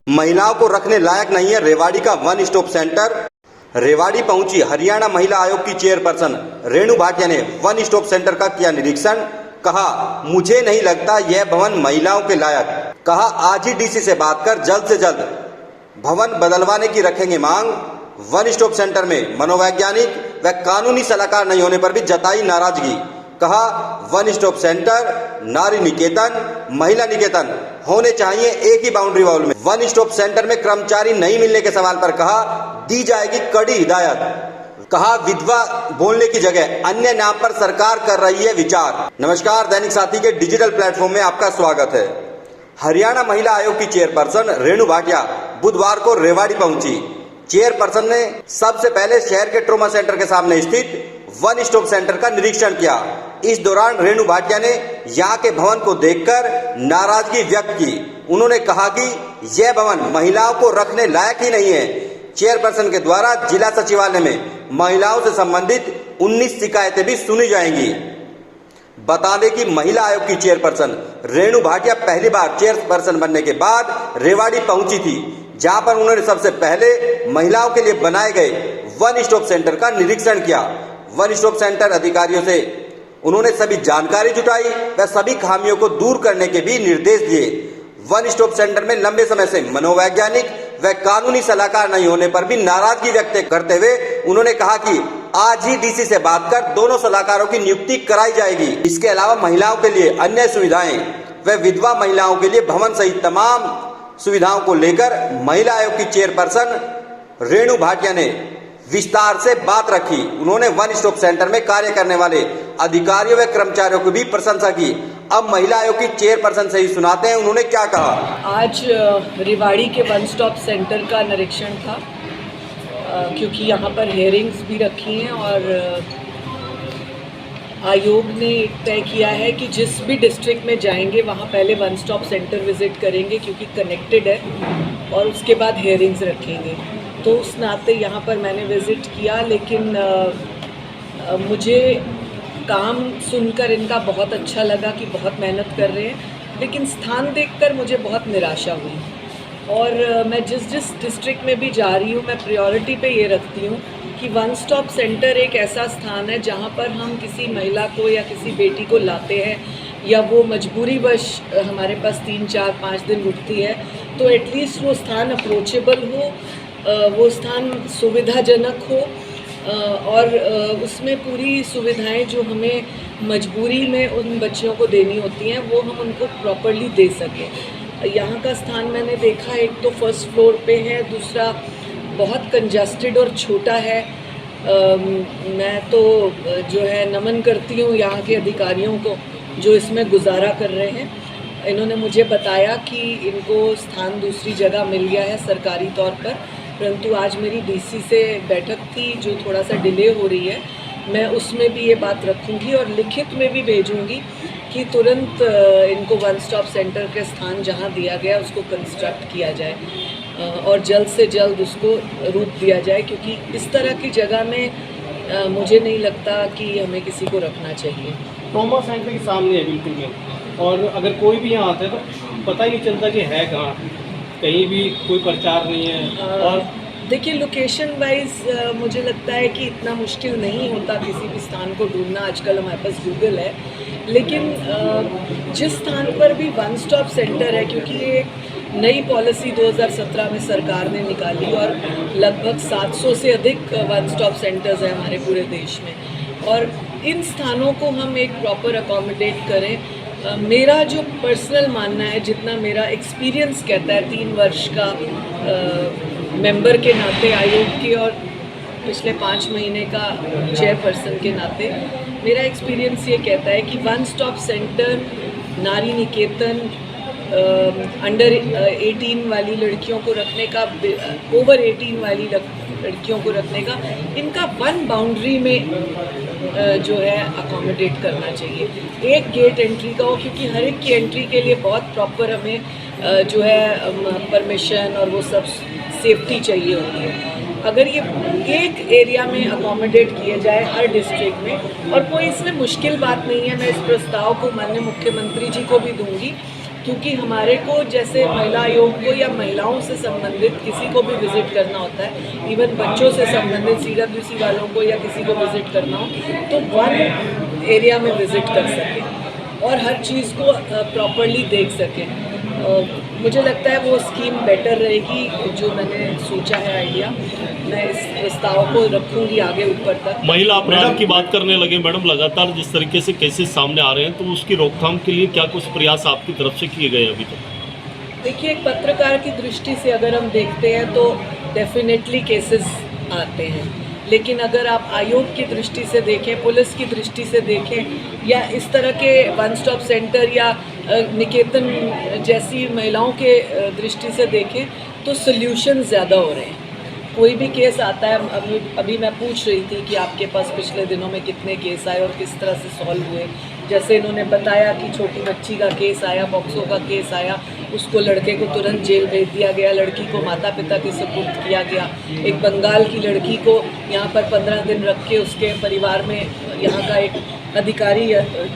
महिलाओं को रखने लायक नहीं है रेवाड़ी का वन स्टॉप सेंटर। रेवाड़ी पहुंची हरियाणा महिला आयोग की चेयरपर्सन रेणु भाटिया ने वन स्टॉप सेंटर का किया निरीक्षण। कहा, मुझे नहीं लगता यह भवन महिलाओं के लायक। कहा, आज ही डीसी से बात कर जल्द से जल्द भवन बदलवाने की रखेंगे मांग। वन स्टॉप सेंटर में मनोवैज्ञानिक व कानूनी सलाहकार नहीं होने पर भी जताई नाराजगी। कहा, वन स्टॉप सेंटर, नारी निकेतन, महिला निकेतन होने चाहिए एक ही बाउंड्री वॉल में। वन स्टॉप सेंटर में कर्मचारी नहीं मिलने के सवाल पर कहा, दी जाएगी कड़ी हिदायत। कहा, विधवा बोलने की जगह अन्य नाम पर सरकार कर रही है विचार। नमस्कार, दैनिक साथी के डिजिटल प्लेटफॉर्म में आपका स्वागत है। हरियाणा महिला आयोग की चेयरपर्सन रेणु भाटिया बुधवार को रेवाड़ी पहुंची। चेयरपर्सन ने सबसे पहले शहर के ट्रॉमा सेंटर के सामने स्थित वन स्टॉप सेंटर का निरीक्षण किया। इस दौरान रेणु भाटिया ने यहाँ के भवन को देखकर नाराजगी व्यक्त की। उन्होंने कहा कि यह भवन महिलाओं को रखने लायक ही नहीं है। चेयरपर्सन के द्वारा जिला सचिवालय में महिलाओं से संबंधित 19 शिकायतें भी सुनी जाएंगी। बता दें कि महिला आयोग की चेयरपर्सन रेणु भाटिया पहली बार चेयरपर्सन बनने के बाद रेवाड़ी पहुंची थी, जहां पर उन्होंने सबसे पहले महिलाओं के लिए बनाए गए वन स्टॉप सेंटर का निरीक्षण किया। वन स्टॉप सेंटर अधिकारियों से उन्होंने सभी जानकारी जुटाई व सभी खामियों को दूर करने के भी निर्देश दिए। वन स्टॉप सेंटर में लंबे समय से मनोवैज्ञानिक व कानूनी सलाहकार नहीं होने पर भी नाराजगी व्यक्त करते हुए उन्होंने कहा कि आज ही डीसी से बात कर दोनों सलाहकारों की नियुक्ति कराई जाएगी। इसके अलावा महिलाओं के लिए अन्य सुविधाएं व विधवा महिलाओं के लिए भवन सहित तमाम सुविधाओं को लेकर महिला आयोग की चेयरपर्सन रेणु भाटिया ने विस्तार से बात रखी। उन्होंने वन स्टॉप सेंटर में कार्य करने वाले अधिकारियों व कर्मचारियों की भी प्रशंसा की। अब महिला आयोग की चेयरपर्सन से ही सुनाते हैं उन्होंने क्या कहा। आज रेवाड़ी के वन स्टॉप सेंटर का निरीक्षण था, क्योंकि यहाँ पर हेयरिंग्स भी रखी हैं और आयोग ने तय किया है कि जिस भी डिस्ट्रिक्ट में जाएंगे वहाँ पहले वन स्टॉप सेंटर विजिट करेंगे, क्योंकि कनेक्टेड है, और उसके बाद हेयरिंग्स रखेंगे। तो उस नाते यहाँ पर मैंने विज़िट किया, लेकिन मुझे काम सुनकर इनका बहुत अच्छा लगा कि बहुत मेहनत कर रहे हैं, लेकिन स्थान देखकर मुझे बहुत निराशा हुई। और मैं जिस डिस्ट्रिक्ट में भी जा रही हूँ, मैं प्रायोरिटी पे ये रखती हूँ कि वन स्टॉप सेंटर एक ऐसा स्थान है जहाँ पर हम किसी महिला को या किसी बेटी को लाते हैं, या वो मजबूरीवश हमारे पास 3, 4, 5 दिन रुकती है, तो एटलीस्ट वो स्थान अप्रोचेबल हो, वो स्थान सुविधाजनक हो, और उसमें पूरी सुविधाएं जो हमें मजबूरी में उन बच्चियों को देनी होती हैं वो हम उनको प्रॉपरली दे सकें। यहाँ का स्थान मैंने देखा, एक तो फर्स्ट फ्लोर पे है, दूसरा बहुत कंजस्टेड और छोटा है। मैं तो जो है नमन करती हूँ यहाँ के अधिकारियों को जो इसमें गुजारा कर रहे हैं। इन्होंने मुझे बताया कि इनको स्थान दूसरी जगह मिल गया है सरकारी तौर पर, परंतु आज मेरी डीसी से बैठक थी जो थोड़ा सा डिले हो रही है। मैं उसमें भी ये बात रखूँगी और लिखित में भी भेजूँगी कि तुरंत इनको वन स्टॉप सेंटर के स्थान जहाँ दिया गया उसको कंस्ट्रक्ट किया जाए और जल्द से जल्द उसको रूप दिया जाए, क्योंकि इस तरह की जगह में मुझे नहीं लगता कि हमें किसी को रखना चाहिए। ट्रॉमा सेंटर के सामने है बिल्कुल में, और अगर कोई भी यहाँ आता है तो पता ही नहीं चलता कि है कहाँ, कहीं भी कोई प्रचार नहीं है। और देखिए, लोकेशन वाइज मुझे लगता है कि इतना मुश्किल नहीं होता किसी भी स्थान को ढूंढना। आजकल हमारे पास गूगल है, लेकिन जिस स्थान पर भी वन स्टॉप सेंटर है, क्योंकि ये नई पॉलिसी 2017 में सरकार ने निकाली और लगभग 700 से अधिक वन स्टॉप सेंटर्स हैं हमारे पूरे देश में, और इन स्थानों को हम एक प्रॉपर अकोमोडेट करें। मेरा जो पर्सनल मानना है, जितना मेरा एक्सपीरियंस कहता है 3 वर्ष का मेंबर के नाते आयोग के और पिछले 5 महीने का चेयरपर्सन के नाते, मेरा एक्सपीरियंस ये कहता है कि वन स्टॉप सेंटर, नारी निकेतन, अंडर 18 वाली लड़कियों को रखने का, ओवर 18 वाली लड़कियों को रखने का, इनका वन बाउंड्री में जो है अकोमोडेट करना चाहिए। एक गेट एंट्री का हो, क्योंकि हर एक की एंट्री के लिए बहुत प्रॉपर हमें जो है परमिशन और वो सब सेफ्टी चाहिए होती है। अगर ये एक एरिया में अकोमोडेट किए जाए हर डिस्ट्रिक्ट में, और कोई इसमें मुश्किल बात नहीं है, मैं इस प्रस्ताव को माननीय मुख्यमंत्री जी को भी दूंगी क्योंकि हमारे को जैसे महिला आयोग को या महिलाओं से संबंधित किसी को भी विजिट करना होता है, इवन बच्चों से संबंधित CWC वालों को या किसी को विजिट करना हो तो वन एरिया में विजिट कर सकें और हर चीज़ को प्रॉपरली देख सकें। मुझे लगता है वो स्कीम बेटर रहेगी जो मैंने सोचा है आइडिया। मैं इस प्रस्ताव को रखूंगी आगे ऊपर तक। महिला अपराध की बात करने लगे मैडम, लगातार जिस तरीके से केसेस सामने आ रहे हैं तो उसकी रोकथाम के लिए क्या कुछ प्रयास आपकी तरफ से किए गए अभी तक? देखिए, एक पत्रकार की दृष्टि से अगर हम देखते हैं तो डेफिनेटली केसेस आते हैं, लेकिन अगर आप आयोग की दृष्टि से देखें, पुलिस की दृष्टि से देखें या इस तरह के वन स्टॉप सेंटर या निकेतन जैसी महिलाओं के दृष्टि से देखें तो सोल्यूशन ज़्यादा हो रहे हैं। कोई भी केस आता है, अभी मैं पूछ रही थी कि आपके पास पिछले दिनों में कितने केस आए और किस तरह से सॉल्व हुए। जैसे इन्होंने बताया कि छोटी बच्ची का केस आया, पॉक्सो का केस आया, उसको लड़के को तुरंत जेल भेज दिया गया, लड़की को माता पिता के सुपुर्द किया गया। एक बंगाल की लड़की को यहाँ पर 15 दिन रख के उसके परिवार में यहाँ का एक अधिकारी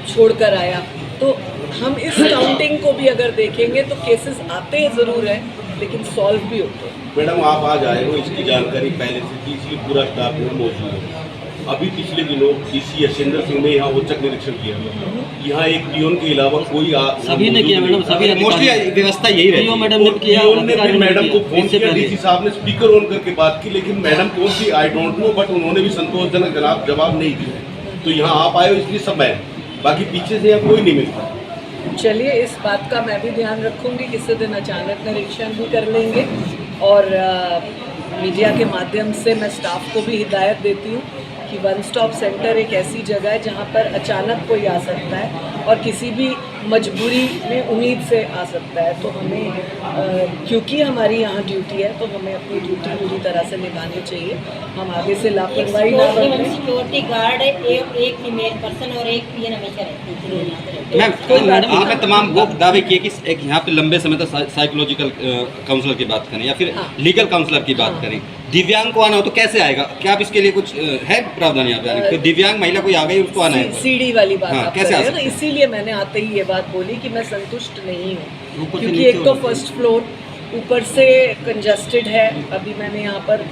छोड़कर आया। तो हम इस काउंटिंग को भी अगर देखेंगे तो केसेस आते हैं ज़रूर हैं, लेकिन सॉल्व भी होते हैं। मैडम, आप आज आए हो, इसकी जानकारी पहले से थी, इसलिए पूरा स्टाफ यहाँ मौजूद है। अभी पिछले दिनों DC यशेंद्र सिंह ने यहाँ औचक निरीक्षण किया। यहाँ एक पियोन के अलावा कोई सभी ने किया मैडम, सभी मोस्टली व्यवस्था यही रही। मैडम ने किया, पियोन ने फिर मैडम को फोन किया, DC साहब ने स्पीकर ऑन करके बात की, लेकिन मैडम कौन सी आई डोंट नो, बट उन्होंने भी संतोषजनक जवाब नहीं दिया। तो यहाँ आप आए हो इसलिए सब है, बाकी पीछे से यहाँ कोई नहीं मिलता। चलिए, इस बात का मैं भी ध्यान रखूंगी, किसी दिन अचानक निरीक्षण भी कर लेंगे और मीडिया के माध्यम से मैं स्टाफ को भी हिदायत देती हूँ कि वन स्टॉप सेंटर एक ऐसी जगह है जहाँ पर अचानक कोई आ सकता है और किसी भी मजबूरी में उम्मीद से आ सकता है। तो हमें क्योंकि हमारी यहाँ ड्यूटी है तो हमें अपनी ड्यूटी पूरी तरह से निभानी चाहिए। हम आगे से लापरवाही ना बरतें। सिक्योरिटी गार्ड एक फीमेल पर्सन और एक पीएन हमेशा रहती है। मैम, आपने तमाम वो दावे किए कि एक यहाँ पे लंबे समय तक साइकोलॉजिकल काउंसलर की बात करें या फिर लीगल काउंसलर की बात करें, दिव्यांग को आना हो तो कैसे आएगा? क्या आप इसके लिए कुछ है प्रावधान यहाँ पे? तो दिव्यांग महिला कोई आ गई उसको आना है? सीढ़ी वाली बात हाँ, आप कैसे कर आ रहे हो ना, सकते हैं? इसीलिए मैंने आते ही ये बात बोली कि मैं संतुष्ट नहीं हूँ, ऊपर से क्योंकि नीचे एक तो होना फर्स्ट फ्लोर ऊपर से कंजस्टेड है। अभी मैंने यहाँ पर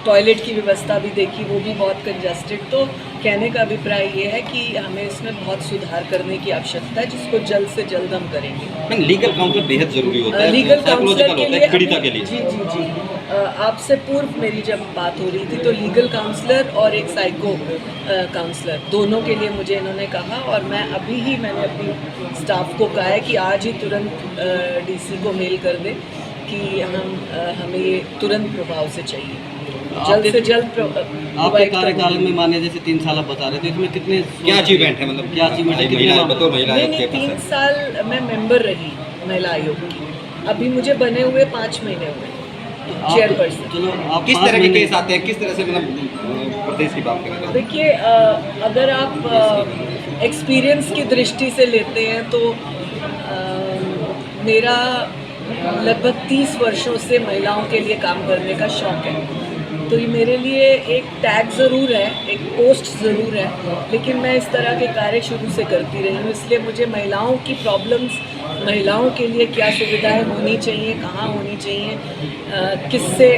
टॉयलेट की व्यवस्था भी देखी, वो भी बहुत कंजस्टेड। तो कहने का अभिप्राय ये है कि हमें इसमें बहुत सुधार करने की आवश्यकता है, जिसको जल्द से जल्द हम करेंगे। मैम, लीगल काउंसलर बेहद जरूरी होता है, लीगल काउंसलर साइकोलॉजिकल के होता लिए है पीड़िता के लिए। जी आपसे पूर्व मेरी जब बात हो रही थी तो लीगल काउंसलर और एक साइको काउंसलर दोनों के लिए मुझे इन्होंने कहा और मैंने अपनी स्टाफ को कहा है कि आज ही तुरंत DC को मेल कर दे कि हमें ये तुरंत प्रभाव से चाहिए, जल्द से जल्द आपके कार्यकाल में माने जैसे 3 साल आप बता रहे थे, इसमें कितने क्या अचीवमेंट है, मतलब क्या अचीवमेंट है? नहीं, 3 साल मैं मेंबर रही महिला आयोग की, अभी मुझे बने हुए 5 महीने हुए चेयरपर्सन। चलो, आप किस तरह के केस आते हैं, किस तरह से मतलब प्रदेश की बात करें तो? देखिए, अगर आप एक्सपीरियंस की दृष्टि से लेते हैं तो मेरा लगभग 30 वर्षों से महिलाओं के लिए काम करने का शौक़ है। तो ये मेरे लिए एक टैग ज़रूर है, एक पोस्ट ज़रूर है, लेकिन मैं इस तरह के कार्य शुरू से करती रही हूँ। इसलिए मुझे महिलाओं की प्रॉब्लम्स, महिलाओं के लिए क्या सुविधाएं होनी चाहिए, कहाँ होनी चाहिए, किससे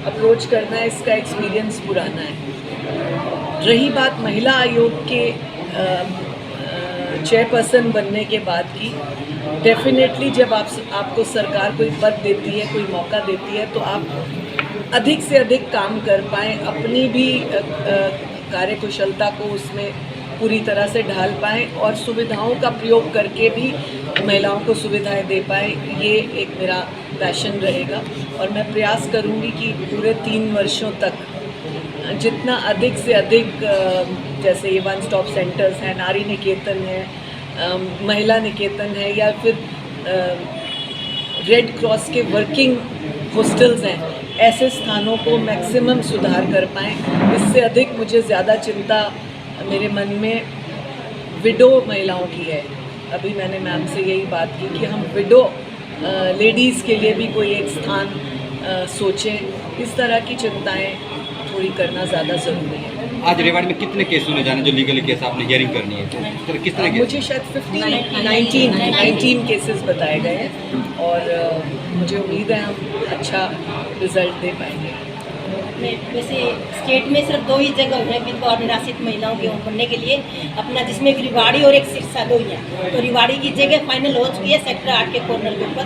अप्रोच करना है, इसका एक्सपीरियंस पुराना है। रही बात महिला आयोग के चेयरपर्सन बनने के बाद की, डेफिनेटली जब आपको सरकार कोई पद देती है, कोई मौका देती है, तो आप अधिक से अधिक काम कर पाएँ, अपनी भी कार्यकुशलता को उसमें पूरी तरह से ढाल पाएँ और सुविधाओं का प्रयोग करके भी महिलाओं को सुविधाएं दे पाएँ। ये एक मेरा पैशन रहेगा और मैं प्रयास करूँगी कि पूरे 3 वर्षों तक जितना अधिक से अधिक, जैसे ये वन स्टॉप सेंटर्स हैं, नारी निकेतन है, महिला निकेतन है, या फिर रेड क्रॉस के वर्किंग हॉस्टल्स हैं, ऐसे स्थानों को मैक्सिमम सुधार कर पाएँ। इससे अधिक मुझे ज़्यादा चिंता मेरे मन में विडो महिलाओं की है। अभी मैंने मैम से यही बात की कि हम विडो लेडीज़ के लिए भी कोई एक स्थान सोचें। इस तरह की चिंताएं थोड़ी करना ज़्यादा ज़रूरी है। आज रेवाड़ी में कितने केस होने जाने जो लीगली केस आपने हियरिंग करनी है, तो किस तरह के? मुझे शायद 19 केसेस बताए गए हैं और मुझे उम्मीद है हम अच्छा रिजल्ट दे पाएंगे। वैसे स्टेट में सिर्फ 2 ही जगह है विधवा और निराश्रित महिलाओं के होम बनने के लिए अपना, जिसमें एक रिवाड़ी और एक सिरसा 2 ही है। तो रिवाड़ी की जगह फाइनल हो चुकी है सेक्टर 8 के कॉर्नर के ऊपर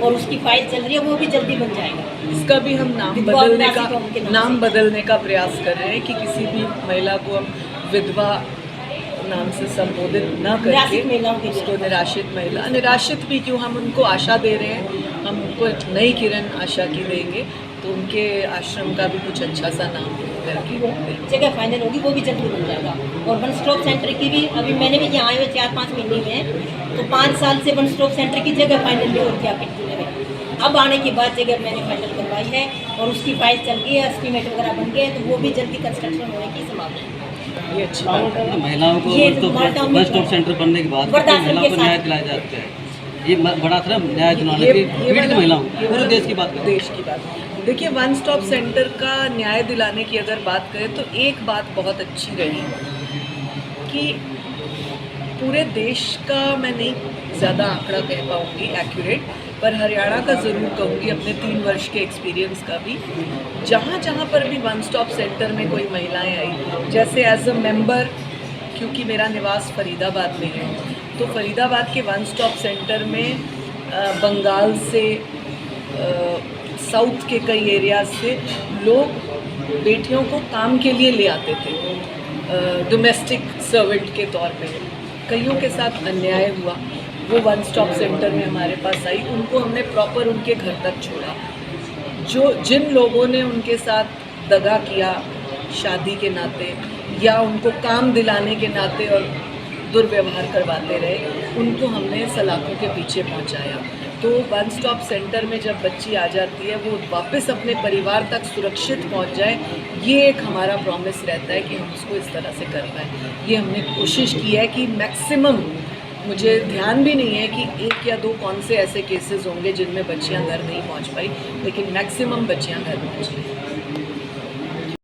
और उसकी फाइल चल रही है, वो भी जल्दी बन जाएगा। इसका भी हम नाम बदलने का प्रयास कर रहे हैं कि किसी भी महिला को हम विधवा नाम से संबोधित न निराश्रित करके महिलाओं के लिए। उसको निराश्रित महिला, निराश्रित भी क्यों, हम उनको आशा दे रहे हैं, हम उनको एक नई किरण आशा की देंगे, तो उनके आश्रम का भी कुछ अच्छा सा नाम करके देंगे। जगह फाइनल होगी, वो भी जल्दी बन जाएगा। और वन स्टॉप सेंटर की भी अभी मैंने भी यहाँ आए हुए 4-5 महीने में है, तो 5 साल से वन स्टॉप सेंटर की जगह फाइनल नहीं होती आपके जिले में। अब आने के बाद जगह मैंने फाइनल करवाई है और उसकी फाइल चल गई है, एस्टीमेट वगैरह बन गए, तो वो भी जल्दी कंस्ट्रक्शन होने की संभावना है। ये अच्छी बात है। महिलाओं को ये वन स्टॉप सेंटर बनने के बाद वृद्धाश्रम महिलाओं के को साथ। न्याय दिलाया जाता है, ये बड़ा था न्याय दिलाने की पीड़ित महिलाओं, पूरे देश की बात करें। देश की बात देखिए, वन स्टॉप सेंटर का न्याय दिलाने की अगर बात करें तो एक बात बहुत अच्छी रही कि पूरे देश का मैं नहीं ज़्यादा आंकड़ा कह पाऊँगी एक्यूरेट, पर हरियाणा का ज़रूर कहूँगी अपने 3 वर्ष के एक्सपीरियंस का भी। जहाँ जहाँ पर भी वन स्टॉप सेंटर में कोई महिलाएं आई, जैसे एज अ मेंबर, क्योंकि मेरा निवास फरीदाबाद में है, तो फरीदाबाद के वन स्टॉप सेंटर में बंगाल से, साउथ के कई एरियाज से लोग बेटियों को काम के लिए ले आते थे, डोमेस्टिक सर्वेंट के तौर पे। कईयों के साथ अन्याय हुआ, वो वन स्टॉप सेंटर में हमारे पास आई, उनको हमने प्रॉपर उनके घर तक छोड़ा। जिन लोगों ने उनके साथ दगा किया शादी के नाते या उनको काम दिलाने के नाते और दुर्व्यवहार करवाते रहे, उनको हमने सलाखों के पीछे पहुंचाया। तो वन स्टॉप सेंटर में जब बच्ची आ जाती है, वो वापस अपने परिवार तक सुरक्षित पहुंच जाए, ये एक हमारा प्रॉमिस रहता है कि हम उसको इस तरह से कर पाएँ। ये हमने कोशिश की है कि मैक्सिमम, मुझे ध्यान भी नहीं है कि 1 या 2 कौन से ऐसे केसेस होंगे जिनमें बच्चियां घर नहीं पहुंच पाई, लेकिन मैक्सिमम बच्चियां घर पहुंची।